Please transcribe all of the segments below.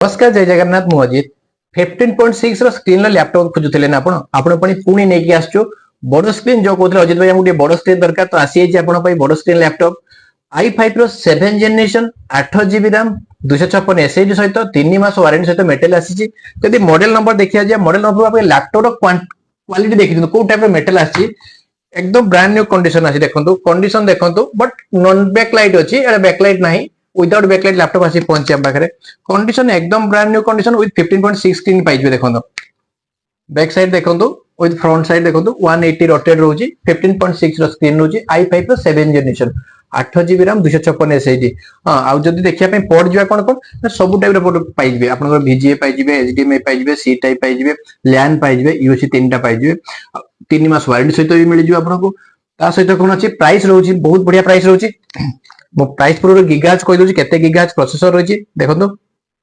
नमस्कार जय जगन्नाथ मु अजित 15.6 स्क्रीन लैपटॉप खोजुले ना आपण पुणी नहीं आसचु बड़ स्क्रीन जो कहते अजित भाई गोटे बड़ स्क्रीन दरकार तो आसी बड़ स्क्रीन लैपटॉप i5 रो 7 जेनरेशन 8GB रैम 256 SSD सहित 3 मास वारंटी सहित मेटल आसी जदि मॉडल नंबर देखिया जाय मॉडल नंबर आप लैपटॉप रो क्वालिटी देखि को टाइप रो मेटल आसी एकदम ब्रांड न्यू कंडीशन आसी देखंतु कंडीशन देखंतु बट नॉन बैकलाइट अछि एटा बैकलाइट नाही विदाउट बैकलाइट लैपटॉप आसी पहुंचे हम पाखरे कंडीशन एकदम brand new condition with 15.6 screen पाइबे देखंतु बैक साइड देखंतु विथ फ्रंट साइड देखंतु 180 रोटेट रहउची 15.6 रो स्क्रीन रहउची i5 रो 7 जनरेशन 8GB RAM 256 SSD हां आ जदी देखिया पे पोर्ट जिवा कोन कोन सब टाइप रो पोर्ट पाइबे आपन VGA पाइबे HDMI पाइबे C टाइप पाइबे LAN पाइबे USB 3 टा पाइबे 3 मास वारंटी सहित भी मिल जिवा आपन को ता सहित कोन अछि प्राइस रहउची बहुत बढ़िया प्राइस रहउची मो प्राइस पूरा गीगाहर्ट्ज कहि दोची केते गीगाहर्ट्ज प्रोसेसर रहउची देखंतु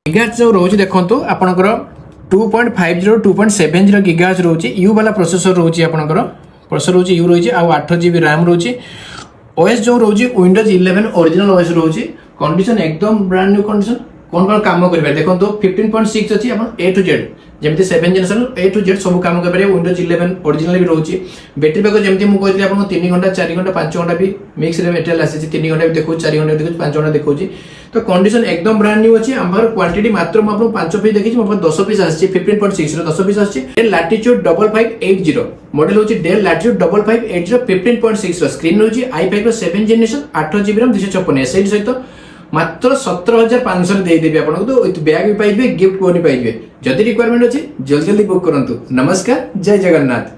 गीगाहर्ट्ज जो रहउची देखंतु आपनकर 2.50 2.70 गीगाहर्ट्ज रहउची U वाला प्रोसेसर रहउची आपनकर प्रोसेसर रहउची U रहउची आ 8GB RAM रहउची OS जो रहउची विंडोज 11 ओरिजिनल OS रहउची कंडीशन एकदम ब्रांड न्यू कंडीशन कोन काम करबे देखंतु 15.6 अछि अपन A to Z जेमति 7 generation A to Z सब काम करबे विंडोज 11 ओरिजिनल भी रहउची बैटरी बैकअप जेमति मु कहली आपन 3 घंटा 4 घंटा 5 घंटा भी मिक्स रे मेटेरियल आसी 3 घंटा भी देखो 4 घंटा भी देखो 5 घंटा देखो तो कंडीशन एकदम ब्रांड न्यू अछि हमर क्वांटिटी मात्र म आपन 5 पीस देखि म 10 पीस आसी 15.6 रो 10 पीस आसी डेल लैटिट्यूड 5580 मॉडल होची डेल लैटिट्यूड 5580 15.6 रो स्क्रीन होची i5 रो 7 जनरेशन 8GB RAM 256 SSD सहित मात्र 17500 दे देबे आपन को तो बैग भी पाइबे गिफ्ट कोनी पाइबे जदी रिक्वायरमेंट अछि जल्दी जल्दी बुक करंतु नमस्कार जय जगन्नाथ।